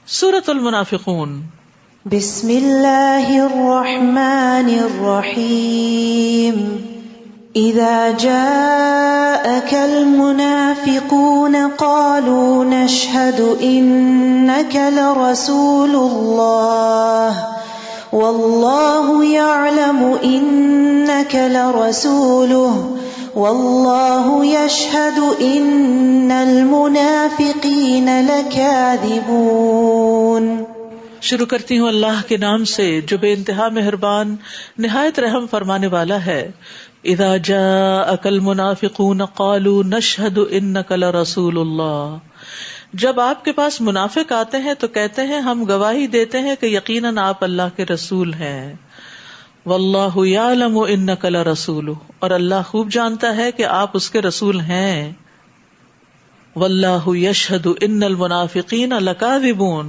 سورۃ المنافقون. بسم اللہ الرحمن الرحیم. اذا جاءك المنافقون قالوا نشهد انك لرسول الله والله يعلم انك لرسوله والله يشهد ان المنافقين لكاذبون. شروع کرتی ہوں اللہ کے نام سے جو بے انتہا مہربان نہایت رحم فرمانے والا ہے. اذا جاءك المنافقون قالوا نشهد انك لرسول الله. جب آپ کے پاس منافق آتے ہیں تو کہتے ہیں ہم گواہی دیتے ہیں کہ یقیناً آپ اللہ کے رسول ہیں. واللہ یعلم انک لرسولہ، اور اللہ خوب جانتا ہے کہ آپ اس کے رسول ہیں. واللہ یشہد ان المنافقین لکاذبون،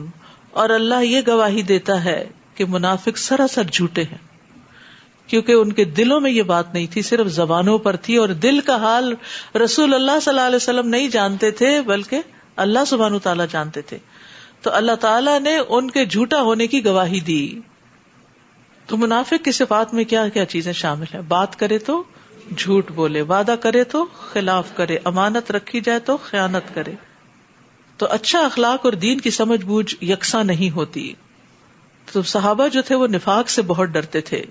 اور اللہ یہ گواہی دیتا ہے کہ منافق سراسر جھوٹے ہیں، کیونکہ ان کے دلوں میں یہ بات نہیں تھی، صرف زبانوں پر تھی، اور دل کا حال رسول اللہ صلی اللہ علیہ وسلم نہیں جانتے تھے بلکہ اللہ سبحانہ وتعالیٰ جانتے تھے. تو اللہ تعالیٰ نے ان کے جھوٹا ہونے کی گواہی دی. تو منافق کی صفات میں کیا کیا چیزیں شامل ہیں؟ بات کرے تو جھوٹ بولے، وعدہ کرے تو خلاف کرے، امانت رکھی جائے تو خیانت کرے. تو اچھا اخلاق اور دین کی سمجھ بوجھ یکساں نہیں ہوتی. تو صحابہ جو تھے وہ نفاق سے بہت ڈرتے تھے.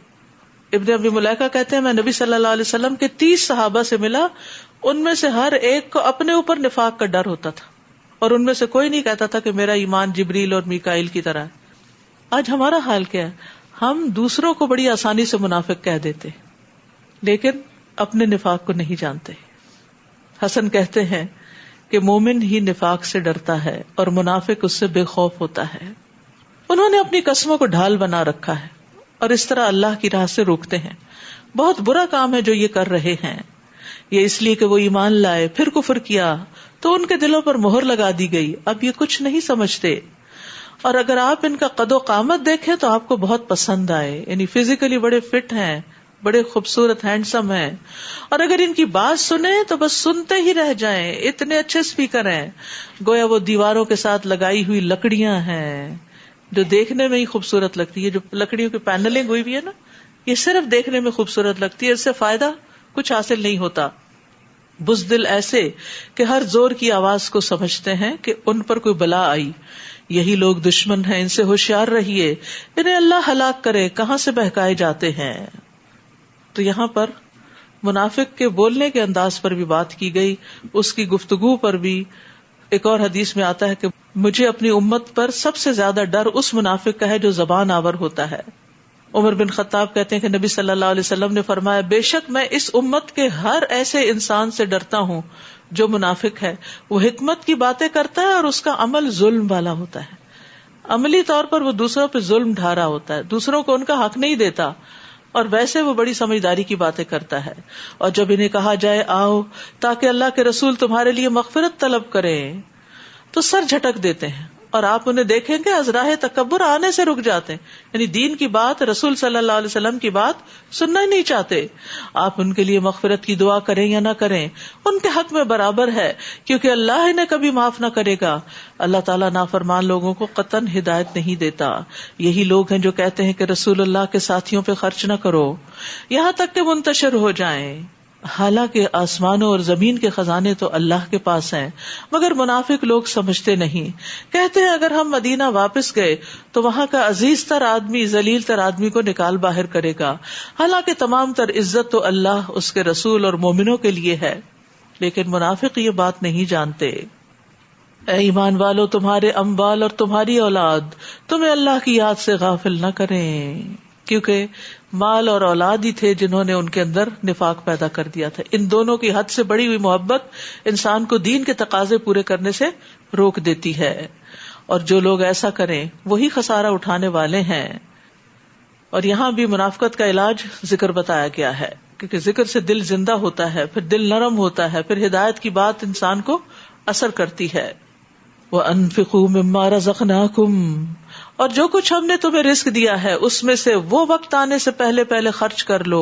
ابن ابی ملیکہ کہتے ہیں میں نبی صلی اللہ علیہ وسلم کے 30 صحابہ سے ملا، ان میں سے ہر ایک کو اپنے اوپر نفاق کا ڈر ہوتا تھا، اور ان میں سے کوئی نہیں کہتا تھا کہ میرا ایمان جبریل اور میکائیل کی طرح ہے. آج ہمارا حال کیا ہے؟ ہم دوسروں کو بڑی آسانی سے منافق کہہ دیتے لیکن اپنے نفاق کو نہیں جانتے. حسن کہتے ہیں کہ مومن ہی نفاق سے ڈرتا ہے اور منافق اس سے بے خوف ہوتا ہے. انہوں نے اپنی قسموں کو ڈھال بنا رکھا ہے اور اس طرح اللہ کی راہ سے روکتے ہیں. بہت برا کام ہے جو یہ کر رہے ہیں. یہ اس لیے کہ وہ ایمان لائے پھر کفر کیا تو ان کے دلوں پر مہر لگا دی گئی، اب یہ کچھ نہیں سمجھتے. اور اگر آپ ان کا قد و قامت دیکھیں تو آپ کو بہت پسند آئے، یعنی فزیکلی بڑے فٹ ہیں، بڑے خوبصورت ہینڈسم ہیں، اور اگر ان کی بات سنیں تو بس سنتے ہی رہ جائیں. اتنے اچھے اسپیکر ہیں، گویا وہ دیواروں کے ساتھ لگائی ہوئی لکڑیاں ہیں جو دیکھنے میں ہی خوبصورت لگتی ہے. جو لکڑیوں کی پینلنگ ہوئی بھی ہے نا، یہ صرف دیکھنے میں خوبصورت لگتی ہے، اس سے فائدہ کچھ حاصل نہیں ہوتا. بزدل ایسے کہ ہر زور کی آواز کو سمجھتے ہیں کہ ان پر کوئی بلا آئی. یہی لوگ دشمن ہیں، ان سے ہوشیار رہیے، انہیں اللہ ہلاک کرے، کہاں سے بہکائے جاتے ہیں. تو یہاں پر منافق کے بولنے کے انداز پر بھی بات کی گئی، اس کی گفتگو پر بھی. ایک اور حدیث میں آتا ہے کہ مجھے اپنی امت پر سب سے زیادہ ڈر اس منافق کا ہے جو زبان آور ہوتا ہے. عمر بن خطاب کہتے ہیں کہ نبی صلی اللہ علیہ وسلم نے فرمایا بے شک میں اس امت کے ہر ایسے انسان سے ڈرتا ہوں جو منافق ہے. وہ حکمت کی باتیں کرتا ہے اور اس کا عمل ظلم والا ہوتا ہے. عملی طور پر وہ دوسروں پہ ظلم ڈھا رہا ہوتا ہے، دوسروں کو ان کا حق نہیں دیتا، اور ویسے وہ بڑی سمجھداری کی باتیں کرتا ہے. اور جب انہیں کہا جائے آؤ تاکہ اللہ کے رسول تمہارے لیے مغفرت طلب کریں تو سر جھٹک دیتے ہیں، اور آپ انہیں دیکھیں گے ازراہ تکبر آنے سے رک جاتے ہیں، یعنی دین کی بات، رسول صلی اللہ علیہ وسلم کی بات سننا ہی نہیں چاہتے. آپ ان کے لیے مغفرت کی دعا کریں یا نہ کریں ان کے حق میں برابر ہے، کیونکہ اللہ انہیں کبھی معاف نہ کرے گا. اللہ تعالیٰ نافرمان لوگوں کو قطعاً ہدایت نہیں دیتا. یہی لوگ ہیں جو کہتے ہیں کہ رسول اللہ کے ساتھیوں پہ خرچ نہ کرو یہاں تک کہ منتشر ہو جائیں، حالانکہ آسمانوں اور زمین کے خزانے تو اللہ کے پاس ہیں. مگر منافق لوگ سمجھتے نہیں. کہتے ہیں اگر ہم مدینہ واپس گئے تو وہاں کا عزیز تر آدمی ذلیل تر آدمی کو نکال باہر کرے گا، حالانکہ تمام تر عزت تو اللہ، اس کے رسول اور مومنوں کے لیے ہے. لیکن منافق یہ بات نہیں جانتے. اے ایمان والو تمہارے اموال اور تمہاری اولاد تمہیں اللہ کی یاد سے غافل نہ کریں، کیونکہ مال اور اولاد ہی تھے جنہوں نے ان کے اندر نفاق پیدا کر دیا تھا. ان دونوں کی حد سے بڑی ہوئی محبت انسان کو دین کے تقاضے پورے کرنے سے روک دیتی ہے، اور جو لوگ ایسا کریں وہی خسارہ اٹھانے والے ہیں. اور یہاں بھی منافقت کا علاج ذکر بتایا گیا ہے، کیونکہ ذکر سے دل زندہ ہوتا ہے، پھر دل نرم ہوتا ہے، پھر ہدایت کی بات انسان کو اثر کرتی ہے. وَأَنفِقُوا مِمَّا رَزَقْنَاكُمْ، اور جو کچھ ہم نے تمہیں رزق دیا ہے اس میں سے وہ وقت آنے سے پہلے پہلے خرچ کر لو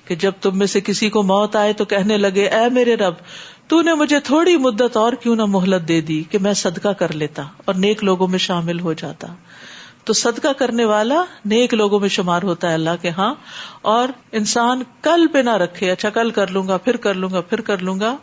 کہ جب تم میں سے کسی کو موت آئے تو کہنے لگے اے میرے رب تو نے مجھے تھوڑی مدت اور کیوں نہ مہلت دے دی کہ میں صدقہ کر لیتا اور نیک لوگوں میں شامل ہو جاتا. تو صدقہ کرنے والا نیک لوگوں میں شمار ہوتا ہے اللہ کے ہاں. اور انسان کل پہ نہ رکھے, اچھا کل کر لوں گا, پھر کر لوں گا, پھر کر لوں گا.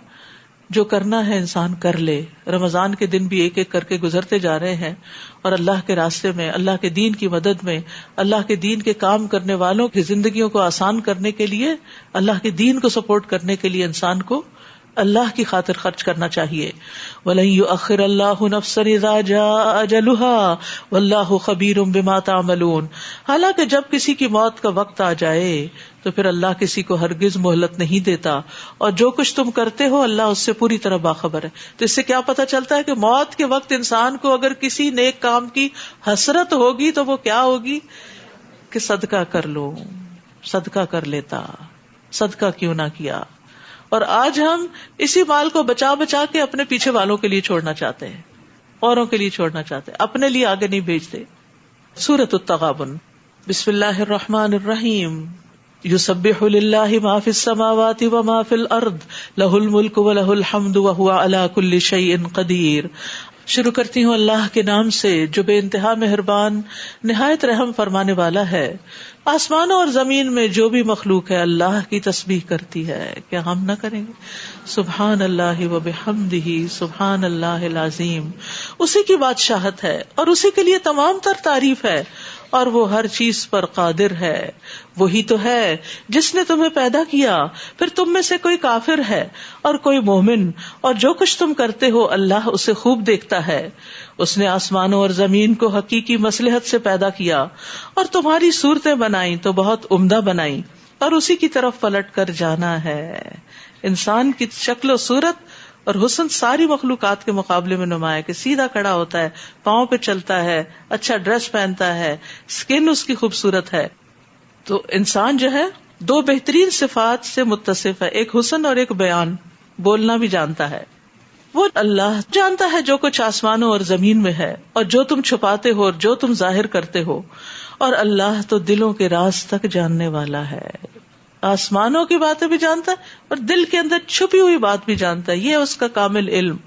جو کرنا ہے انسان کر لے. رمضان کے دن بھی ایک ایک کر کے گزرتے جا رہے ہیں, اور اللہ کے راستے میں, اللہ کے دین کی مدد میں, اللہ کے دین کے کام کرنے والوں کی زندگیوں کو آسان کرنے کے لیے, اللہ کے دین کو سپورٹ کرنے کے لیے انسان کو اللہ کی خاطر خرچ کرنا چاہیے. وَلَن يُؤَخِّرَ اللَّهُ نَفْسًا إِذَا جَاءَ أَجَلُهَا وَاللَّهُ خَبِيرٌ بِمَا تَعْمَلُونَ. حالانکہ جب کسی کی موت کا وقت آ جائے تو پھر اللہ کسی کو ہرگز مہلت نہیں دیتا, اور جو کچھ تم کرتے ہو اللہ اس سے پوری طرح باخبر ہے. تو اس سے کیا پتہ چلتا ہے کہ موت کے وقت انسان کو اگر کسی نیک کام کی حسرت ہوگی تو وہ کیا ہوگی کہ صدقہ کر لو, صدقہ کر لیتا, صدقہ کیوں نہ کیا. اور آج ہم اسی مال کو بچا بچا کے اپنے پیچھے والوں کے لیے چھوڑنا چاہتے ہیں, اوروں کے لیے چھوڑنا چاہتے ہیں, اپنے لیے آگے نہیں بھیجتے. سورۃ التغابن. بسم اللہ الرحمن الرحیم. یسبح للہ ما فی السماوات وما فی الارض لہ الملک ولہ الحمد وہو علی کل شیء قدیر. شروع کرتی ہوں اللہ کے نام سے جو بے انتہا مہربان نہایت رحم فرمانے والا ہے. آسمانوں اور زمین میں جو بھی مخلوق ہے اللہ کی تسبیح کرتی ہے. کیا ہم نہ کریں گے؟ سبحان اللہ و بحمدہ سبحان اللہ العظیم. اسی کی بادشاہت ہے اور اسی کے لیے تمام تر تعریف ہے, اور وہ ہر چیز پر قادر ہے. وہی تو ہے جس نے تمہیں پیدا کیا, پھر تم میں سے کوئی کافر ہے اور کوئی مومن, اور جو کچھ تم کرتے ہو اللہ اسے خوب دیکھتا ہے. اس نے آسمانوں اور زمین کو حقیقی مصلحت سے پیدا کیا اور تمہاری صورتیں بنائیں تو بہت عمدہ بنائیں, اور اسی کی طرف پلٹ کر جانا ہے. انسان کی شکل و صورت اور حسن ساری مخلوقات کے مقابلے میں نمایاں کہ سیدھا کھڑا ہوتا ہے, پاؤں پہ چلتا ہے, اچھا ڈریس پہنتا ہے, اسکن اس کی خوبصورت ہے. تو انسان جو ہے دو بہترین صفات سے متصف ہے, ایک حسن اور ایک بیان, بولنا بھی جانتا ہے. وہ اللہ جانتا ہے جو کچھ آسمانوں اور زمین میں ہے, اور جو تم چھپاتے ہو اور جو تم ظاہر کرتے ہو, اور اللہ تو دلوں کے راز تک جاننے والا ہے. آسمانوں کی باتیں بھی جانتا ہے اور دل کے اندر چھپی ہوئی بات بھی جانتا ہے. یہ اس کا کامل علم.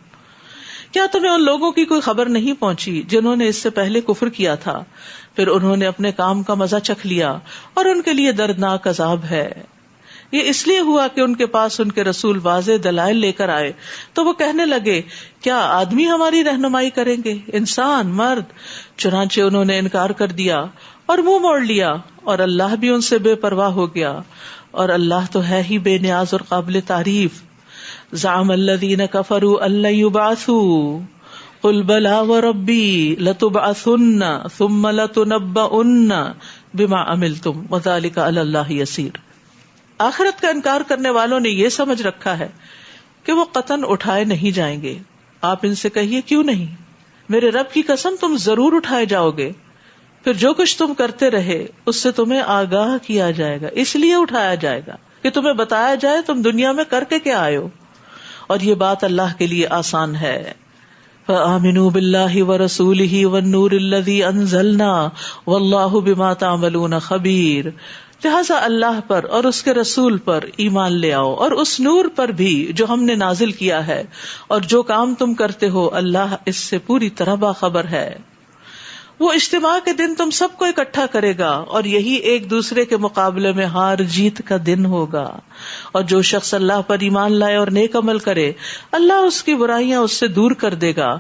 کیا تمہیں ان لوگوں کی کوئی خبر نہیں پہنچی جنہوں نے اس سے پہلے کفر کیا تھا, پھر انہوں نے اپنے کام کا مزہ چکھ لیا اور ان کے لیے دردناک عذاب ہے. یہ اس لیے ہوا کہ ان کے پاس ان کے رسول واضح دلائل لے کر آئے تو وہ کہنے لگے کیا آدمی ہماری رہنمائی کریں گے, انسان, مرد. چنانچہ انہوں نے انکار کر دیا اور منہ موڑ لیا, اور اللہ بھی ان سے بے پرواہ ہو گیا, اور اللہ تو ہے ہی بے نیاز اور قابل تعریف. زعم الذین کفروا ان لن یبعثوا قل بلی وربی لتبعثن ثم لتنبؤن بما عملتم وذلک علی اللہ یسیر. آخرت کا انکار کرنے والوں نے یہ سمجھ رکھا ہے کہ وہ قطعاً اٹھائے نہیں جائیں گے. آپ ان سے کہیے کیوں نہیں, میرے رب کی قسم تم ضرور اٹھائے جاؤ گے, پھر جو کچھ تم کرتے رہے اس سے تمہیں آگاہ کیا جائے گا, اس لیے اٹھایا جائے گا کہ تمہیں بتایا جائے تم دنیا میں کر کے کیا آئے ہو, اور یہ بات اللہ کے لیے آسان ہے. فآمنوا باللہ ورسولہ والنور الذی انزلنا واللہ بما تعملون خبیر. لہذا اللہ پر اور اس کے رسول پر ایمان لے آؤ, اور اس نور پر بھی جو ہم نے نازل کیا ہے, اور جو کام تم کرتے ہو اللہ اس سے پوری طرح باخبر ہے. وہ اجتماع کے دن تم سب کو اکٹھا کرے گا, اور یہی ایک دوسرے کے مقابلے میں ہار جیت کا دن ہوگا. اور جو شخص اللہ پر ایمان لائے اور نیک عمل کرے اللہ اس کی برائیاں اس سے دور کر دے گا,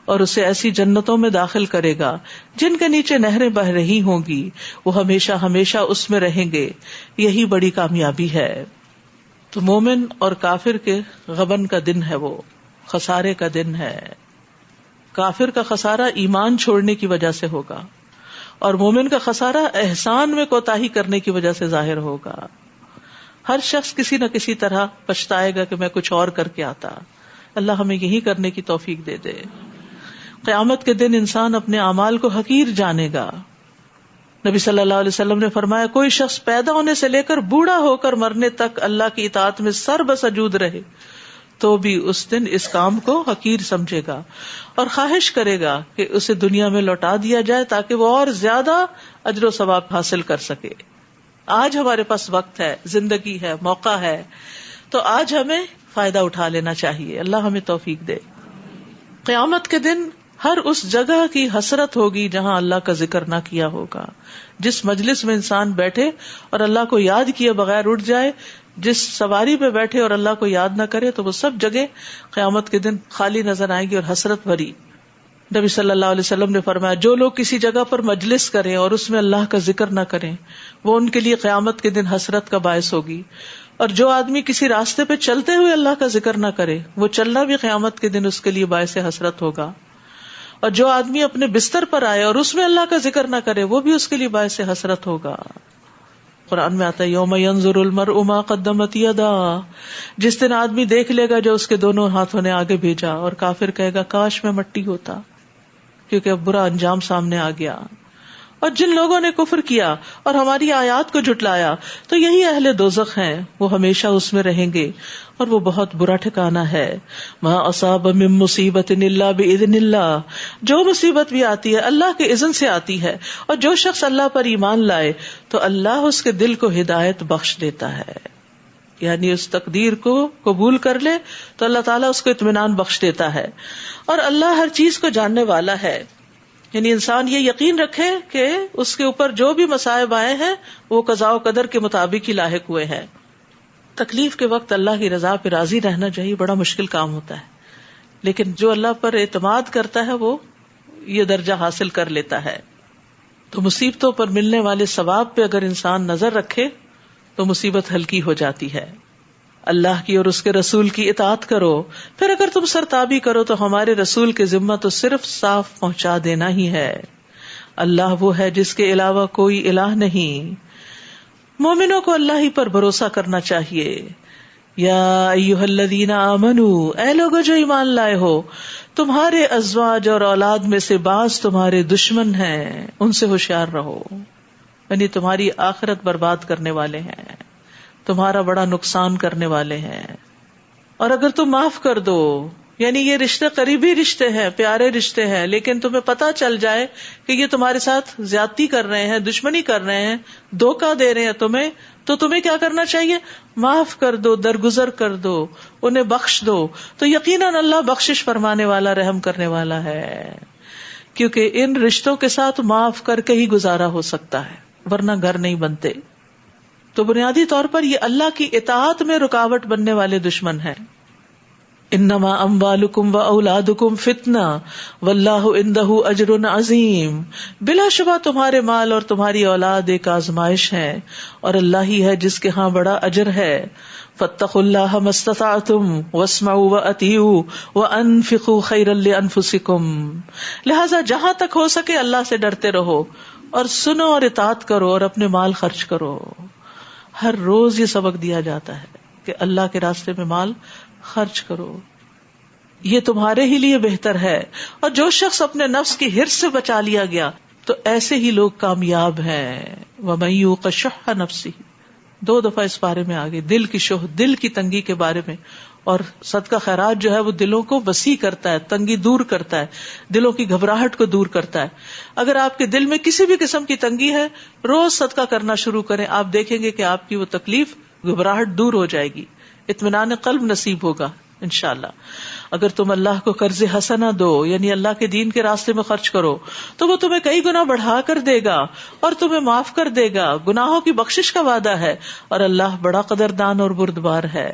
اور اسے ایسی جنتوں میں داخل کرے گا جن کے نیچے نہریں بہ رہی ہوں گی, وہ ہمیشہ ہمیشہ اس میں رہیں گے. یہی بڑی کامیابی ہے. تو مومن اور کافر کے غبن کا دن ہے, وہ خسارے کا دن ہے. کافر کا خسارہ ایمان چھوڑنے کی وجہ سے ہوگا, اور مومن کا خسارہ احسان میں کوتاہی کرنے کی وجہ سے ظاہر ہوگا. ہر شخص کسی نہ کسی طرح پچھتائے گا کہ میں کچھ اور کر کے آتا. اللہ ہمیں یہی کرنے کی توفیق دے دے. قیامت کے دن انسان اپنے اعمال کو حقیر جانے گا. نبی صلی اللہ علیہ وسلم نے فرمایا کوئی شخص پیدا ہونے سے لے کر بوڑھا ہو کر مرنے تک اللہ کی اطاعت میں سر بسجود رہے تو بھی اس دن اس کام کو حقیر سمجھے گا, اور خواہش کرے گا کہ اسے دنیا میں لوٹا دیا جائے تاکہ وہ اور زیادہ اجر و ثواب حاصل کر سکے. آج ہمارے پاس وقت ہے, زندگی ہے, موقع ہے, تو آج ہمیں فائدہ اٹھا لینا چاہیے. اللہ ہمیں توفیق دے. قیامت کے دن ہر اس جگہ کی حسرت ہوگی جہاں اللہ کا ذکر نہ کیا ہوگا. جس مجلس میں انسان بیٹھے اور اللہ کو یاد کیے بغیر اٹھ جائے، جس سواری پہ بیٹھے اور اللہ کو یاد نہ کرے، تو وہ سب جگہ قیامت کے دن خالی نظر آئیں گی اور حسرت بھری. نبی صلی اللہ علیہ وسلم نے فرمایا جو لوگ کسی جگہ پر مجلس کریں اور اس میں اللہ کا ذکر نہ کریں، وہ ان کے لیے قیامت کے دن حسرت کا باعث ہوگی. اور جو آدمی کسی راستے پہ چلتے ہوئے اللہ کا ذکر نہ کرے، وہ چلنا بھی قیامت کے دن اس کے لیے باعث حسرت ہوگا. اور جو آدمی اپنے بستر پر آئے اور اس میں اللہ کا ذکر نہ کرے، وہ بھی اس کے لیے باعث حسرت ہوگا. قرآن میں آتا ہے یوم ینظر المرء ما قدمت یداہ، جس دن آدمی دیکھ لے گا جو اس کے دونوں ہاتھوں نے آگے بھیجا، اور کافر کہے گا کاش میں مٹی ہوتا، کیونکہ اب برا انجام سامنے آ گیا. اور جن لوگوں نے کفر کیا اور ہماری آیات کو جھٹلایا تو یہی اہل دوزخ ہیں، وہ ہمیشہ اس میں رہیں گے، اور وہ بہت برا ٹھکانہ ہے. ما اصاب من مصیبت الا باذن اللہ، جو مصیبت بھی آتی ہے اللہ کے اذن سے آتی ہے. اور جو شخص اللہ پر ایمان لائے تو اللہ اس کے دل کو ہدایت بخش دیتا ہے، یعنی اس تقدیر کو قبول کر لے تو اللہ تعالیٰ اس کو اطمینان بخش دیتا ہے. اور اللہ ہر چیز کو جاننے والا ہے، یعنی انسان یہ یقین رکھے کہ اس کے اوپر جو بھی مصائب آئے ہیں وہ قضاء و قدر کے مطابق ہی لاحق ہوئے ہیں. تکلیف کے وقت اللہ کی رضا پہ راضی رہنا چاہیے، بڑا مشکل کام ہوتا ہے، لیکن جو اللہ پر اعتماد کرتا ہے وہ یہ درجہ حاصل کر لیتا ہے. تو مصیبتوں پر ملنے والے ثواب پہ اگر انسان نظر رکھے تو مصیبت ہلکی ہو جاتی ہے. اللہ کی اور اس کے رسول کی اطاعت کرو، پھر اگر تم سرتابی کرو تو ہمارے رسول کے ذمہ تو صرف صاف پہنچا دینا ہی ہے. اللہ وہ ہے جس کے علاوہ کوئی الہ نہیں. مومنوں کو اللہ ہی پر بھروسہ کرنا چاہیے. یا ایھا الذین آمنوا، اے لوگو جو ایمان لائے ہو، تمہارے ازواج اور اولاد میں سے بعض تمہارے دشمن ہیں، ان سے ہوشیار رہو، یعنی تمہاری آخرت برباد کرنے والے ہیں، تمہارا بڑا نقصان کرنے والے ہیں. اور اگر تم معاف کر دو، یعنی یہ رشتے قریبی رشتے ہیں، پیارے رشتے ہیں، لیکن تمہیں پتہ چل جائے کہ یہ تمہارے ساتھ زیادتی کر رہے ہیں، دشمنی کر رہے ہیں، دھوکہ دے رہے ہیں تمہیں، تو تمہیں کیا کرنا چاہیے؟ معاف کر دو، درگزر کر دو، انہیں بخش دو. تو یقیناً اللہ بخشش فرمانے والا، رحم کرنے والا ہے، کیونکہ ان رشتوں کے ساتھ معاف کر کے ہی گزارا ہو سکتا ہے، ورنہ گھر نہیں بنتے. تو بنیادی طور پر یہ اللہ کی اطاعت میں رکاوٹ بننے والے دشمن ہیں. انما اموالکم واولادکم فتنہ واللہ عندہ اجر عظیم، بلا شبہ تمہارے مال اور تمہاری اولاد ایک آزمائش ہے، اور اللہ ہی ہے جس کے ہاں بڑا اجر ہے. فاتقوا اللہ ما استطعتم واسمعوا واطیعوا وانفقوا خیرا لانفسکم، لہذا جہاں تک ہو سکے اللہ سے ڈرتے رہو، اور سنو اور اطاعت کرو، اور اپنے مال خرچ کرو. ہر روز یہ سبق دیا جاتا ہے کہ اللہ کے راستے میں مال خرچ کرو، یہ تمہارے ہی لیے بہتر ہے. اور جو شخص اپنے نفس کی حرص سے بچا لیا گیا تو ایسے ہی لوگ کامیاب ہیں. وَمَن يُوقَ شُحَّ نَفْسِهِ، 2 دفعہ اس بارے میں آگے، دل کی شح، دل کی تنگی کے بارے میں. اور صدقہ خیرات جو ہے وہ دلوں کو وسیع کرتا ہے، تنگی دور کرتا ہے، دلوں کی گھبراہٹ کو دور کرتا ہے. اگر آپ کے دل میں کسی بھی قسم کی تنگی ہے، روز صدقہ کرنا شروع کریں، آپ دیکھیں گے کہ آپ کی وہ تکلیف، گھبراہٹ دور ہو جائے گی، اطمینان قلب نصیب ہوگا انشاءاللہ. اگر تم اللہ کو قرض حسنہ دو، یعنی اللہ کے دین کے راستے میں خرچ کرو، تو وہ تمہیں کئی گنا بڑھا کر دے گا اور تمہیں معاف کر دے گا. گناہوں کی بخشش کا وعدہ ہے، اور اللہ بڑا قدردان اور بردبار ہے.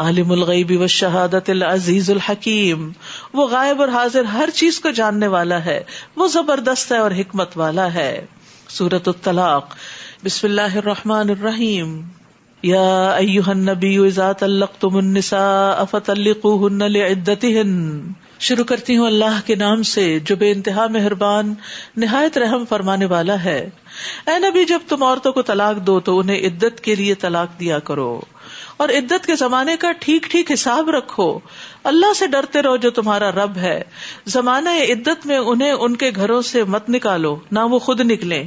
عالم الغیب والشہادۃ العزیز الحکیم، وہ غائب اور حاضر ہر چیز کو جاننے والا ہے، وہ زبردست ہے اور حکمت والا ہے. سورۃ الطلاق. بسم اللہ الرحمن الرحیم. یا ایھا النبی اذا طلقتم النساء فطلقوہن لعدتہن. شروع کرتی ہوں اللہ کے نام سے جو بے انتہا مہربان، نہایت رحم فرمانے والا ہے. اے نبی، جب تم عورتوں کو طلاق دو تو انہیں عدت کے لیے طلاق دیا کرو، اور عدت کے زمانے کا ٹھیک ٹھیک حساب رکھو. اللہ سے ڈرتے رہو جو تمہارا رب ہے. زمانہ عدت میں انہیں ان کے گھروں سے مت نکالو، نہ وہ خود نکلیں.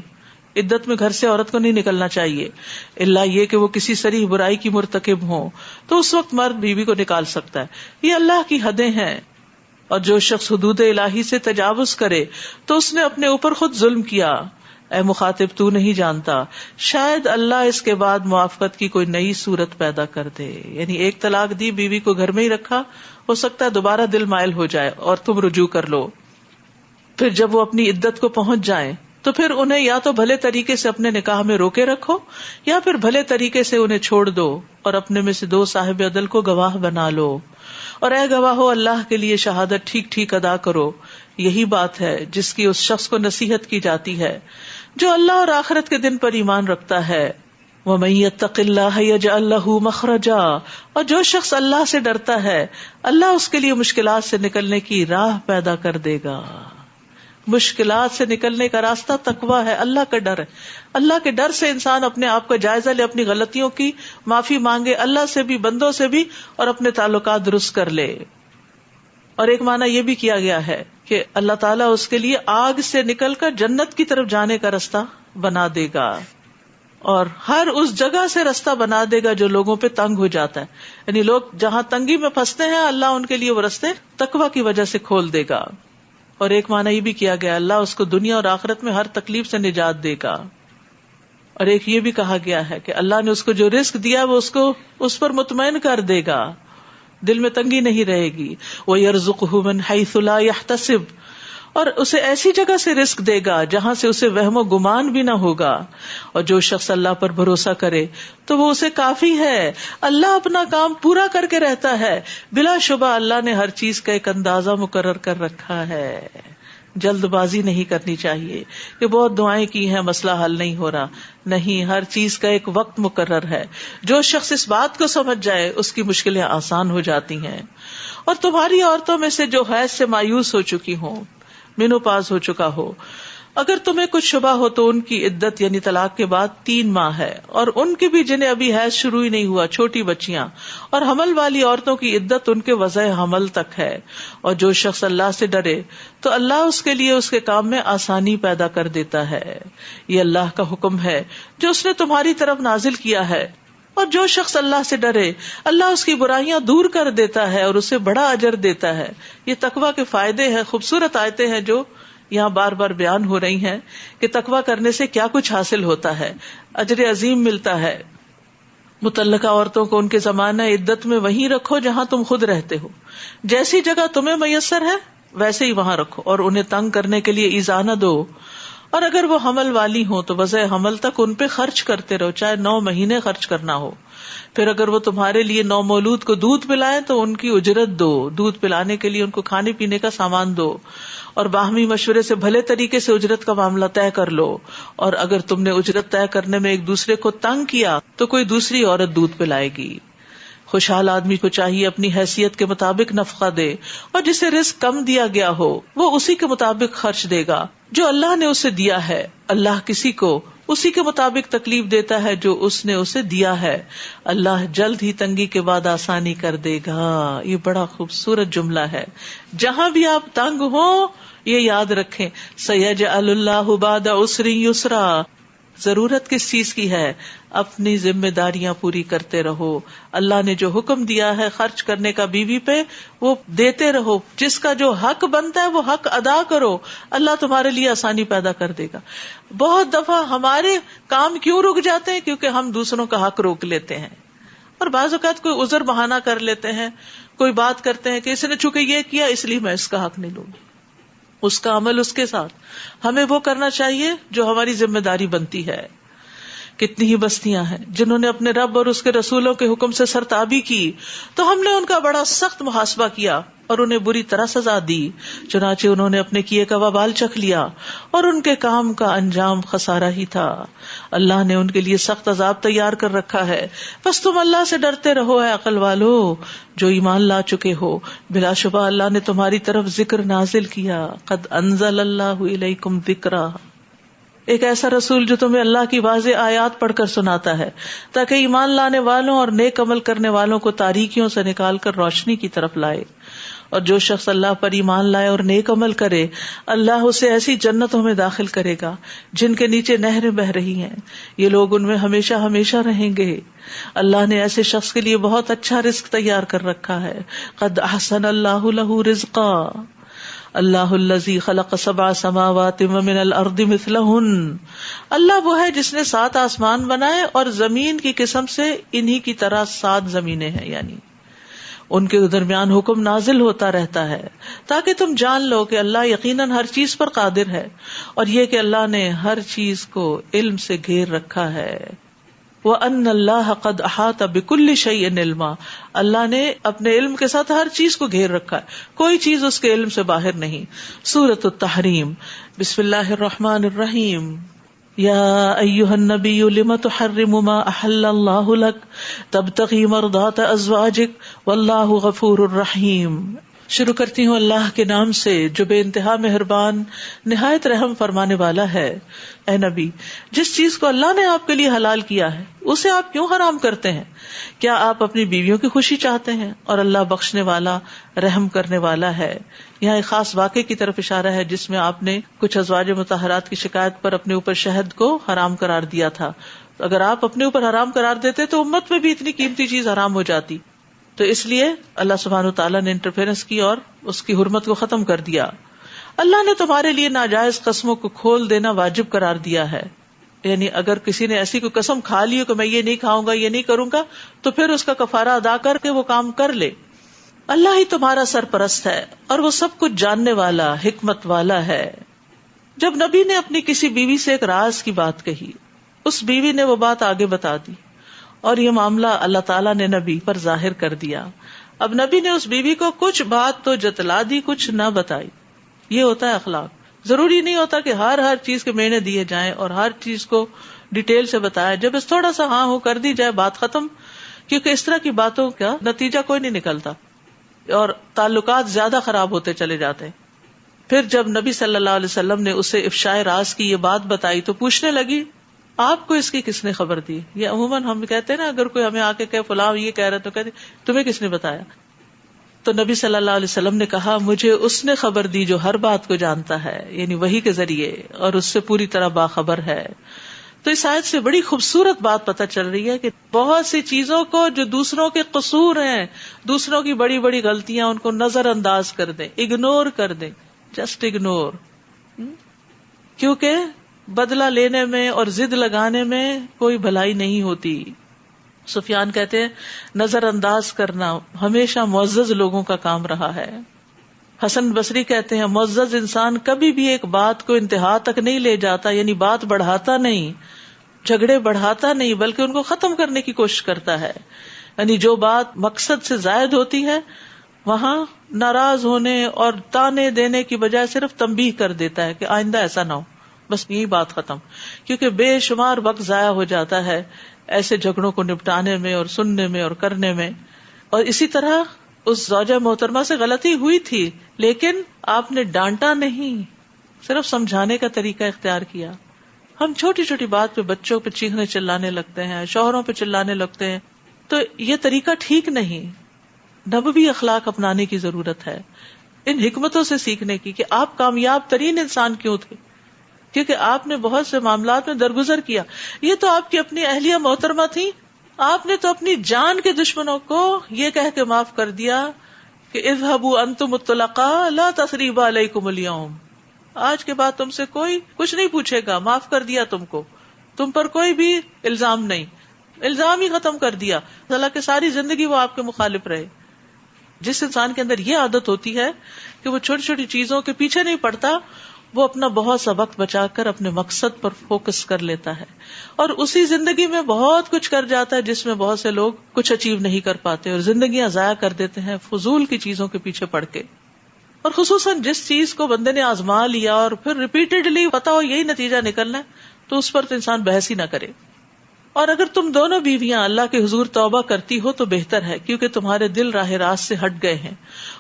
عدت میں گھر سے عورت کو نہیں نکلنا چاہیے، الا یہ کہ وہ کسی صریح برائی کی مرتکب ہوں، تو اس وقت مرد بیوی کو نکال سکتا ہے. یہ اللہ کی حدیں ہیں، اور جو شخص حدود الہی سے تجاوز کرے تو اس نے اپنے اوپر خود ظلم کیا. اے مخاطب تو نہیں جانتا، شاید اللہ اس کے بعد موافقت کی کوئی نئی صورت پیدا کر دے. یعنی ایک طلاق دی، بیوی کو گھر میں ہی رکھا، ہو سکتا ہے دوبارہ دل مائل ہو جائے اور تم رجوع کر لو. پھر جب وہ اپنی عدت کو پہنچ جائیں تو پھر انہیں یا تو بھلے طریقے سے اپنے نکاح میں روکے رکھو یا پھر بھلے طریقے سے انہیں چھوڑ دو اور اپنے میں سے 2 صاحب عدل کو گواہ بنا لو. اور اے گواہو اللہ کے لیے شہادت ٹھیک ٹھیک ادا کرو. یہی بات ہے جس کی اس شخص کو نصیحت کی جاتی ہے جو اللہ اور آخرت کے دن پر ایمان رکھتا ہے. وَمَن يَتَّقِ اللَّهَ يَجْعَل لَّهُ مَخْرَجًا، اور جو شخص اللہ سے ڈرتا ہے اللہ اس کے لیے مشکلات سے نکلنے کی راہ پیدا کر دے گا. مشکلات سے نکلنے کا راستہ تقویٰ ہے، اللہ کا ڈر ہے. اللہ کے ڈر سے انسان اپنے آپ کا جائزہ لے، اپنی غلطیوں کی معافی مانگے، اللہ سے بھی بندوں سے بھی، اور اپنے تعلقات درست کر لے. اور ایک معنی یہ بھی کیا گیا ہے کہ اللہ تعالیٰ اس کے لیے آگ سے نکل کر جنت کی طرف جانے کا رستہ بنا دے گا، اور ہر اس جگہ سے رستہ بنا دے گا جو لوگوں پہ تنگ ہو جاتا ہے. یعنی لوگ جہاں تنگی میں پھنستے ہیں اللہ ان کے لیے وہ رستے تقویٰ کی وجہ سے کھول دے گا. اور ایک معنی یہ بھی کیا گیا اللہ اس کو دنیا اور آخرت میں ہر تکلیف سے نجات دے گا. اور ایک یہ بھی کہا گیا ہے کہ اللہ نے اس کو جو رزق دیا وہ اس پر مطمئن کر دے گا، دل میں تنگی نہیں رہے گی. وَيَرْزُقْهُ مِنْ حَيْثُ لَا يَحْتَسِبُ، اور اسے ایسی جگہ سے رزق دے گا جہاں سے اسے وہم و گمان بھی نہ ہوگا. اور جو شخص اللہ پر بھروسہ کرے تو وہ اسے کافی ہے. اللہ اپنا کام پورا کر کے رہتا ہے. بلا شبہ اللہ نے ہر چیز کا ایک اندازہ مقرر کر رکھا ہے. جلد بازی نہیں کرنی چاہیے کہ بہت دعائیں کی ہیں مسئلہ حل نہیں ہو رہا. نہیں، ہر چیز کا ایک وقت مقرر ہے. جو شخص اس بات کو سمجھ جائے اس کی مشکلیں آسان ہو جاتی ہیں. اور تمہاری عورتوں میں سے جو حیض سے مایوس ہو چکی ہوں، مینوپاز ہو چکا ہو، اگر تمہیں کچھ شبہ ہو تو ان کی عدت یعنی طلاق کے بعد 3 ماہ ہے. اور ان کی بھی جنہیں ابھی حیض شروع ہی نہیں ہوا، چھوٹی بچیاں اور حمل والی عورتوں کی عدت ان کے وضع حمل تک ہے. اور جو شخص اللہ سے ڈرے تو اللہ اس کے لیے اس کے کام میں آسانی پیدا کر دیتا ہے. یہ اللہ کا حکم ہے جو اس نے تمہاری طرف نازل کیا ہے. اور جو شخص اللہ سے ڈرے اللہ اس کی برائیاں دور کر دیتا ہے اور اسے بڑا اجر دیتا ہے. یہ تقویٰ کے فائدے ہیں. خوبصورت آیتیں ہیں جو یہاں بار بار بیان ہو رہی ہیں کہ تقویٰ کرنے سے کیا کچھ حاصل ہوتا ہے، اجر عظیم ملتا ہے. مطلقہ عورتوں کو ان کے زمانہ عدت میں وہیں رکھو جہاں تم خود رہتے ہو. جیسی جگہ تمہیں میسر ہے ویسے ہی وہاں رکھو اور انہیں تنگ کرنے کے لیے ایذا نہ دو. اور اگر وہ حمل والی ہوں تو وضع حمل تک ان پہ خرچ کرتے رہو، چاہے 9 مہینے خرچ کرنا ہو. پھر اگر وہ تمہارے لیے نومولود کو دودھ پلائیں تو ان کی اجرت دو. دودھ پلانے کے لیے ان کو کھانے پینے کا سامان دو اور باہمی مشورے سے بھلے طریقے سے اجرت کا معاملہ طے کر لو. اور اگر تم نے اجرت طے کرنے میں ایک دوسرے کو تنگ کیا تو کوئی دوسری عورت دودھ پلائے گی. خوشحال آدمی کو چاہیے اپنی حیثیت کے مطابق نفقہ دے، اور جسے رزق کم دیا گیا ہو وہ اسی کے مطابق خرچ دے گا جو اللہ نے اسے دیا ہے. اللہ کسی کو اسی کے مطابق تکلیف دیتا ہے جو اس نے اسے دیا ہے. اللہ جلد ہی تنگی کے بعد آسانی کر دے گا. یہ بڑا خوبصورت جملہ ہے. جہاں بھی آپ تنگ ہو یہ یاد رکھیں، سیجعل اللہ بعد عسر یسرا. ضرورت کس چیز کی ہے؟ اپنی ذمہ داریاں پوری کرتے رہو. اللہ نے جو حکم دیا ہے خرچ کرنے کا بیوی پہ وہ دیتے رہو. جس کا جو حق بنتا ہے وہ حق ادا کرو. اللہ تمہارے لیے آسانی پیدا کر دے گا. بہت دفعہ ہمارے کام کیوں رک جاتے ہیں؟ کیونکہ ہم دوسروں کا حق روک لیتے ہیں. اور بعض اوقات کوئی عذر بہانہ کر لیتے ہیں، کوئی بات کرتے ہیں کہ اس نے چونکہ یہ کیا اس لیے میں اس کا حق نہیں لوں گی. اس کا عمل اس کے ساتھ. ہمیں وہ کرنا چاہیے جو ہماری ذمہ داری بنتی ہے. کتنی ہی بستیاں ہیں جنہوں نے اپنے رب اور اس کے رسولوں کے حکم سے سرتابی کی تو ہم نے ان کا بڑا سخت محاسبہ کیا اور انہیں بری طرح سزا دی. چنانچہ انہوں نے اپنے کیے کا وبال چکھ لیا اور ان کے کام کا انجام خسارہ ہی تھا. اللہ نے ان کے لیے سخت عذاب تیار کر رکھا ہے. بس تم اللہ سے ڈرتے رہو اے عقل والو جو ایمان لا چکے ہو. بلا شبہ اللہ نے تمہاری طرف ذکر نازل کیا. قد انزل اللہ الیکم ذکرا، ایک ایسا رسول جو تمہیں اللہ کی واضح آیات پڑھ کر سناتا ہے تاکہ ایمان لانے والوں اور نیک عمل کرنے والوں کو تاریکیوں سے نکال کر روشنی کی طرف لائے. اور جو شخص اللہ پر ایمان لائے اور نیک عمل کرے اللہ اسے ایسی جنتوں میں داخل کرے گا جن کے نیچے نہریں بہ رہی ہیں. یہ لوگ ان میں ہمیشہ ہمیشہ رہیں گے. اللہ نے ایسے شخص کے لیے بہت اچھا رزق تیار کر رکھا ہے. قد احسن اللہ لہ رزقا، اللہ الذی خلق 7 سماوات ومن الارض مثلہن، اللہ وہ ہے جس نے 7 آسمان بنائے اور زمین کی قسم سے انہی کی طرح 7 زمینیں ہیں، یعنی ان کے درمیان حکم نازل ہوتا رہتا ہے تاکہ تم جان لو کہ اللہ یقیناً ہر چیز پر قادر ہے، اور یہ کہ اللہ نے ہر چیز کو علم سے گھیر رکھا ہے۔ وَأَنَّ اللَّهَ قَدْ أَحَاطَ بِكُلِّ شَيْءٍ عِلْمًا، اللہ نے اپنے علم کے ساتھ ہر چیز کو گھیر رکھا ہے، کوئی چیز اس کے علم سے باہر نہیں۔ سورۃ التحریم، بسم اللہ الرحمن الرحیم۔ یا ایھا النبی لم تحرم ما احل اللہ لک تبتغی مرضات ازواجک واللہ غفور الرحیم۔ شروع کرتی ہوں اللہ کے نام سے جو بے انتہا مہربان نہایت رحم فرمانے والا ہے۔ اے نبی، جس چیز کو اللہ نے آپ کے لیے حلال کیا ہے اسے آپ کیوں حرام کرتے ہیں؟ کیا آپ اپنی بیویوں کی خوشی چاہتے ہیں؟ اور اللہ بخشنے والا رحم کرنے والا ہے۔ یہاں ایک خاص واقعے کی طرف اشارہ ہے جس میں آپ نے کچھ ازواج مطہرات کی شکایت پر اپنے اوپر شہد کو حرام قرار دیا تھا۔ اگر آپ اپنے اوپر حرام قرار دیتے تو امت میں بھی اتنی قیمتی چیز حرام ہو جاتی، تو اس لیے اللہ سبحانہ وتعالیٰ نے انٹرفیرنس کی اور اس کی حرمت کو ختم کر دیا۔ اللہ نے تمہارے لیے ناجائز قسموں کو کھول دینا واجب قرار دیا ہے، یعنی اگر کسی نے ایسی کوئی قسم کھا لی ہو کہ میں یہ نہیں کھاؤں گا، یہ نہیں کروں گا، تو پھر اس کا کفارہ ادا کر کے وہ کام کر لے۔ اللہ ہی تمہارا سرپرست ہے اور وہ سب کچھ جاننے والا حکمت والا ہے۔ جب نبی نے اپنی کسی بیوی سے ایک راز کی بات کہی، اس بیوی نے وہ بات آگے بتا دی اور یہ معاملہ اللہ تعالیٰ نے نبی پر ظاہر کر دیا۔ اب نبی نے اس بیوی کو کچھ بات تو جتلا دی، کچھ نہ بتائی۔ یہ ہوتا ہے اخلاق۔ ضروری نہیں ہوتا کہ ہر چیز کے معنی دیے جائیں اور ہر چیز کو ڈیٹیل سے بتایا جب اس تھوڑا سا ہاں ہو کر دی جائے بات ختم، کیونکہ اس طرح کی باتوں کا نتیجہ کوئی نہیں نکلتا اور تعلقات زیادہ خراب ہوتے چلے جاتے ہیں۔ پھر جب نبی صلی اللہ علیہ وسلم نے اسے افشاء راز کی یہ بات بتائی تو پوچھنے لگی آپ کو اس کی کس نے خبر دی؟ یہ عموماً ہم کہتے ہیں نا، اگر کوئی ہمیں آ کے کہ فلاں یہ کہہ رہا تو کہتے تمہیں کس نے بتایا؟ تو نبی صلی اللہ علیہ وسلم نے کہا مجھے اس نے خبر دی جو ہر بات کو جانتا ہے، یعنی وحی کے ذریعے، اور اس سے پوری طرح باخبر ہے۔ تو اس آیت سے بڑی خوبصورت بات پتہ چل رہی ہے کہ بہت سی چیزوں کو جو دوسروں کے قصور ہیں، دوسروں کی بڑی بڑی غلطیاں، ان کو نظر انداز کر دیں، اگنور کر دیں، جسٹ اگنور، کیونکہ بدلہ لینے میں اور ضد لگانے میں کوئی بھلائی نہیں ہوتی۔ سفیان کہتے ہیں نظر انداز کرنا ہمیشہ معزز لوگوں کا کام رہا ہے۔ حسن بصری کہتے ہیں معزز انسان کبھی بھی ایک بات کو انتہا تک نہیں لے جاتا، یعنی بات بڑھاتا نہیں، جھگڑے بڑھاتا نہیں، بلکہ ان کو ختم کرنے کی کوشش کرتا ہے۔ یعنی جو بات مقصد سے زائد ہوتی ہے وہاں ناراض ہونے اور تانے دینے کی بجائے صرف تنبیہ کر دیتا ہے کہ آئندہ ایسا نہ ہو، بس یہی بات ختم۔ کیونکہ بے شمار وقت ضائع ہو جاتا ہے ایسے جھگڑوں کو نپٹانے میں اور سننے میں اور کرنے میں۔ اور اسی طرح اس زوجہ محترمہ سے غلطی ہوئی تھی لیکن آپ نے ڈانٹا نہیں، صرف سمجھانے کا طریقہ اختیار کیا۔ ہم چھوٹی چھوٹی بات پہ بچوں پہ چیخنے چلانے لگتے ہیں، شوہروں پہ چلانے لگتے ہیں، تو یہ طریقہ ٹھیک نہیں۔ نبوی اخلاق اپنانے کی ضرورت ہے، ان حکمتوں سے سیکھنے کی کہ آپ کامیاب ترین انسان کیوں تھے، کیونکہ آپ نے بہت سے معاملات میں درگزر کیا۔ یہ تو آپ کی اپنی اہلیہ محترمہ تھی، آپ نے تو اپنی جان کے دشمنوں کو یہ کہہ کے معاف کر دیا کہ اذهبوا انتم الطلقاء لا تثریب علیکم اليوم، آج کے بعد تم سے کوئی کچھ نہیں پوچھے گا، معاف کر دیا تم کو، تم پر کوئی بھی الزام نہیں، الزام ہی ختم کر دیا۔ حالانکہ ساری زندگی وہ آپ کے مخالف رہے۔ جس انسان کے اندر یہ عادت ہوتی ہے کہ وہ چھوٹی چھوٹی چیزوں کے پیچھے نہیں پڑتا، وہ اپنا بہت سا وقت بچا کر اپنے مقصد پر فوکس کر لیتا ہے، اور اسی زندگی میں بہت کچھ کر جاتا ہے جس میں بہت سے لوگ کچھ اچیو نہیں کر پاتے اور زندگیاں ضائع کر دیتے ہیں فضول کی چیزوں کے پیچھے پڑ کے۔ اور خصوصاً جس چیز کو بندے نے آزما لیا اور پھر ریپیٹڈلی پتا ہو یہی نتیجہ نکلنا ہے تو اس پر تو انسان بحث ہی نہ کرے۔ اور اگر تم دونوں بیویاں اللہ کے حضور توبہ کرتی ہو تو بہتر ہے، کیونکہ تمہارے دل راہ راست سے ہٹ گئے ہیں،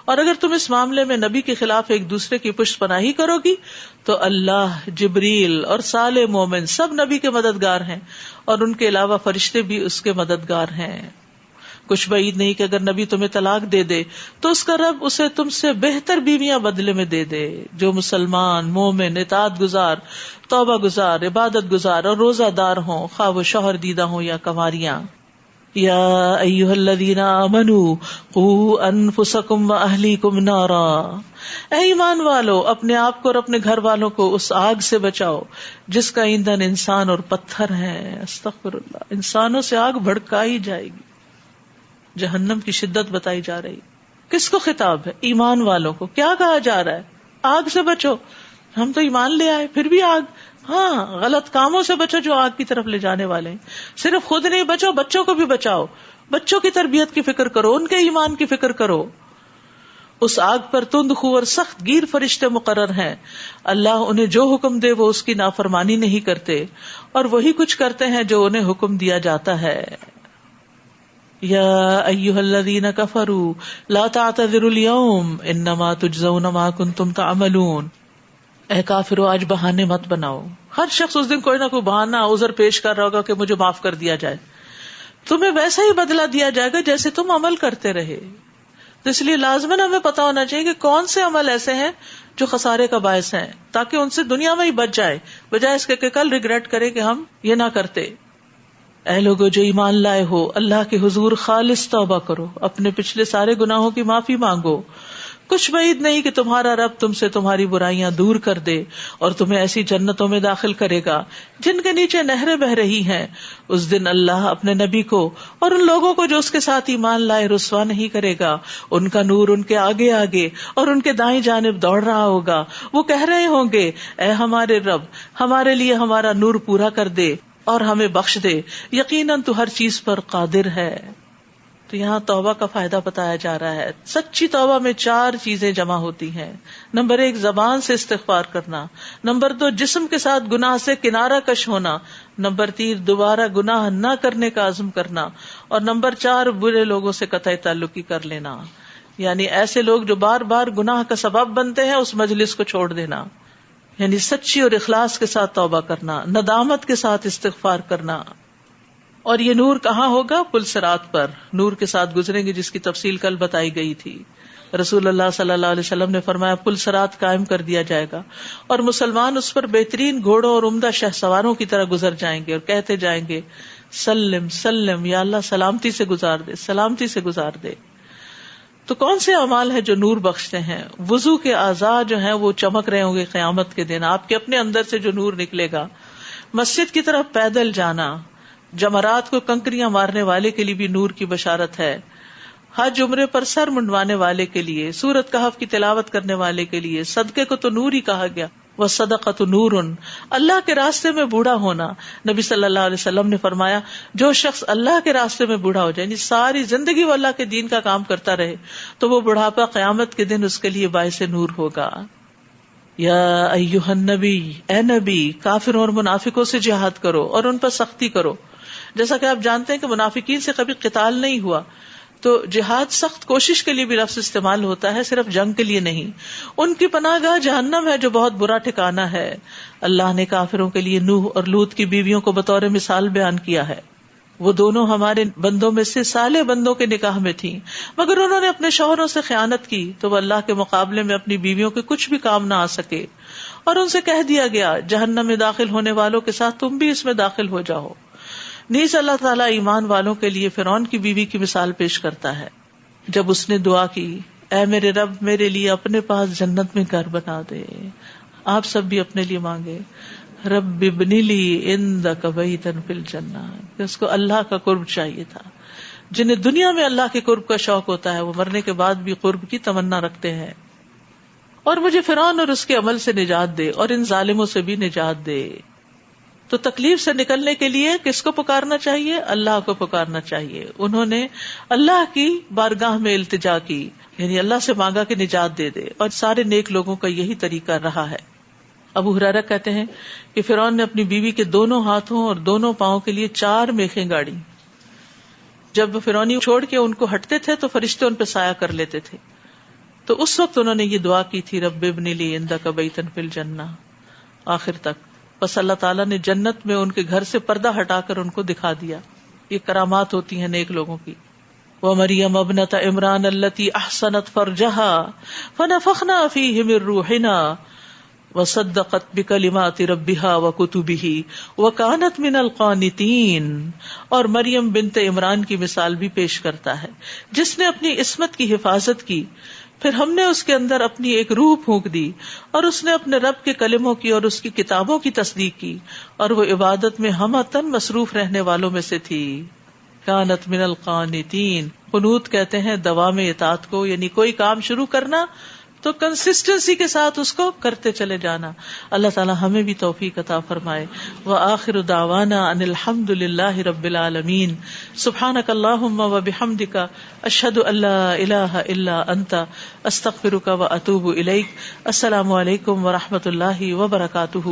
اور اگر تم اس معاملے میں نبی کے خلاف ایک دوسرے کی پشت پناہی کرو گی تو اللہ، جبریل اور صالح مومن سب نبی کے مددگار ہیں، اور ان کے علاوہ فرشتے بھی اس کے مددگار ہیں۔ کچھ بعید نہیں کہ اگر نبی تمہیں طلاق دے دے تو اس کا رب اسے تم سے بہتر بیویاں بدلے میں دے دے، جو مسلمان، مومن، اطاعت گزار، توبہ گزار، عبادت گزار اور روزہ دار ہوں، خواہ وہ شوہر دیدہ ہوں یا کنواریاں۔ یا ایھا الذین آمنوا قوا انفسکم واہلیکم نارا، اے ایمان والو اپنے آپ کو اور اپنے گھر والوں کو اس آگ سے بچاؤ جس کا ایندھن انسان اور پتھر ہے. استغفر اللہ، انسانوں سے آگ بھڑکائی جائے گی. جہنم کی شدت بتائی جا رہی. کس کو خطاب ہے؟ ایمان والوں کو. کیا کہا جا رہا ہے؟ آگ سے بچو. ہم تو ایمان لے آئے پھر بھی آگ. ہاں، غلط کاموں سے بچو جو آگ کی طرف لے جانے والے ہیں. صرف خود نہیں بچو، بچوں کو بھی بچاؤ. بچوں کی تربیت کی فکر کرو، ان کے ایمان کی فکر کرو. اس آگ پر تند خو اور سخت گیر فرشتے مقرر ہیں. اللہ انہیں جو حکم دے وہ اس کی نافرمانی نہیں کرتے، اور وہی کچھ کرتے ہیں جو انہیں حکم دیا جاتا ہے. یا ایھا الذین کفروا لا تعتذروا اليوم انما تجزون ما کنتم تعملون. اے کافرو آج بہانے مت بناؤ. ہر شخص اس دن کوئی نہ کوئی بہانہ عذر پیش کر رہا ہوگا کہ مجھے معاف کر دیا جائے. تمہیں ویسا ہی بدلہ دیا جائے گا جیسے تم عمل کرتے رہے. تو اس لیے لازماً ہمیں پتا ہونا چاہیے کہ کون سے عمل ایسے ہیں جو خسارے کا باعث ہیں، تاکہ ان سے دنیا میں ہی بچ جائے، بجائے اس کے کہ کل ریگریٹ کرے کہ ہم یہ نہ کرتے. اے لوگو جو ایمان لائے ہو، اللہ کے حضور خالص توبہ کرو، اپنے پچھلے سارے گناہوں کی معافی مانگو. کچھ بعید نہیں کہ تمہارا رب تم سے تمہاری برائیاں دور کر دے اور تمہیں ایسی جنتوں میں داخل کرے گا جن کے نیچے نہریں بہ رہی ہیں. اس دن اللہ اپنے نبی کو اور ان لوگوں کو جو اس کے ساتھ ایمان لائے رسوا نہیں کرے گا. ان کا نور ان کے آگے آگے اور ان کے دائیں جانب دوڑ رہا ہوگا. وہ کہہ رہے ہوں گے، اے ہمارے رب، ہمارے لیے ہمارا نور پورا کر دے اور ہمیں بخش دے، یقیناً تو ہر چیز پر قادر ہے. تو یہاں توبہ کا فائدہ بتایا جا رہا ہے. سچی توبہ میں 4 چیزیں جمع ہوتی ہیں. نمبر 1 زبان سے استغفار کرنا. نمبر 2 جسم کے ساتھ گناہ سے کنارہ کش ہونا. نمبر 3 دوبارہ گناہ نہ کرنے کا عزم کرنا. اور نمبر 4 برے لوگوں سے قطعی تعلقی کر لینا، یعنی ایسے لوگ جو بار بار گناہ کا سبب بنتے ہیں اس مجلس کو چھوڑ دینا. یعنی سچی اور اخلاص کے ساتھ توبہ کرنا، ندامت کے ساتھ استغفار کرنا. اور یہ نور کہاں ہوگا؟ پل صراط پر نور کے ساتھ گزریں گے، جس کی تفصیل کل بتائی گئی تھی. رسول اللہ صلی اللہ علیہ وسلم نے فرمایا پل صراط قائم کر دیا جائے گا اور مسلمان اس پر بہترین گھوڑوں اور عمدہ شہ سواروں کی طرح گزر جائیں گے اور کہتے جائیں گے سلم سلم، یا اللہ سلامتی سے گزار دے، سلامتی سے گزار دے. تو کون سے اعمال ہیں جو نور بخشتے ہیں؟ وضو کے اعضاء جو ہیں وہ چمک رہے ہوں گے قیامت کے دن. آپ کے اپنے اندر سے جو نور نکلے گا. مسجد کی طرف پیدل جانا، جمرات کو کنکریاں مارنے والے کے لیے بھی نور کی بشارت ہے. حج عمرے پر سر منڈوانے والے کے لیے، سورۃ کہف کی تلاوت کرنے والے کے لیے. صدقے کو تو نور ہی کہا گیا، وَالصَّدَقَةُ نُورٌ. اللہ کے راستے میں بوڑھا ہونا، نبی صلی اللہ علیہ وسلم نے فرمایا جو شخص اللہ کے راستے میں بوڑھا ہو جائے، یعنی ساری زندگی وہ اللہ کے دین کا کام کرتا رہے، تو وہ بڑھاپا قیامت کے دن اس کے لیے باعث نور ہوگا. یا ایھا النبی، اے نبی، کافروں اور منافقوں سے جہاد کرو اور ان پر سختی کرو. جیسا کہ آپ جانتے ہیں کہ منافقین سے کبھی قتال نہیں ہوا، تو جہاد سخت کوشش کے لیے بھی لفظ استعمال ہوتا ہے، صرف جنگ کے لیے نہیں. ان کی پناہ گاہ جہنم ہے جو بہت برا ٹھکانہ ہے. اللہ نے کافروں کے لیے نوح اور لوط کی بیویوں کو بطور مثال بیان کیا ہے. وہ دونوں ہمارے بندوں میں سے صالح بندوں کے نکاح میں تھیں، مگر انہوں نے اپنے شوہروں سے خیانت کی تو وہ اللہ کے مقابلے میں اپنی بیویوں کے کچھ بھی کام نہ آ سکے. اور ان سے کہہ دیا گیا جہنم میں داخل ہونے والوں کے ساتھ تم بھی اس میں داخل ہو جاؤ. نیز اللہ تعالیٰ ایمان والوں کے لیے فرعون کی بیوی کی مثال پیش کرتا ہے جب اس نے دعا کی، اے میرے رب میرے لیے اپنے پاس جنت میں گھر بنا دے. آپ سب بھی اپنے لیے مانگے، رب ابن لی عندک بیتا فی الجنہ. کہ اس کو اللہ کا قرب چاہیے تھا. جنہیں دنیا میں اللہ کے قرب کا شوق ہوتا ہے وہ مرنے کے بعد بھی قرب کی تمنا رکھتے ہیں. اور مجھے فرعون اور اس کے عمل سے نجات دے اور ان ظالموں سے بھی نجات دے. تو تکلیف سے نکلنے کے لیے کس کو پکارنا چاہیے؟ اللہ کو پکارنا چاہیے. انہوں نے اللہ کی بارگاہ میں التجا کی، یعنی اللہ سے مانگا کہ نجات دے دے، اور سارے نیک لوگوں کا یہی طریقہ رہا ہے. ابو ہریرہ کہتے ہیں کہ فرعون نے اپنی بیوی کے دونوں ہاتھوں اور دونوں پاؤں کے لیے 4 میخیں گاڑی. جب فرعونی چھوڑ کے ان کو ہٹتے تھے تو فرشتے ان پہ سایہ کر لیتے تھے. تو اس وقت انہوں نے یہ دعا کی تھی، رب ابن لی عندک بیتا فی الجنہ، آخر تک. بس اللہ تعالیٰ نے جنت میں ان کے گھر سے پردہ ہٹا کر ان کو دکھا دیا. یہ کرامات ہوتی ہیں نیک لوگوں کی. وَمَرْيَمَ ابْنَتَ عِمْرَانَ الَّتِي أَحْصَنَتْ فَرْجَهَا فَنَفَخْنَا فِيهِ مِن رُّوحِنَا وصدقت بکلمات ربها وکتبہ وکانت من القانتین. اور مریم بنت عمران کی مثال بھی پیش کرتا ہے جس نے اپنی عصمت کی حفاظت کی، پھر ہم نے اس کے اندر اپنی ایک روح پھونک دی اور اس نے اپنے رب کے کلموں کی اور اس کی کتابوں کی تصدیق کی، اور وہ عبادت میں ہمہ مصروف رہنے والوں میں سے تھی. کانت من القانتین. قنوت کہتے ہیں دوام اطاعت کو، یعنی کوئی کام شروع کرنا تو کنسسٹنسی کے ساتھ اس کو کرتے چلے جانا. اللہ تعالی ہمیں بھی توفیق عطا فرمائے. وآخر دعوانا ان الحمد للہ رب العالمین. سبحانک اللہم وبحمدک اشہد ان لا الہ الا انت استغفرک واتوب الیک. السلام علیکم ورحمۃ اللہ وبرکاتہ.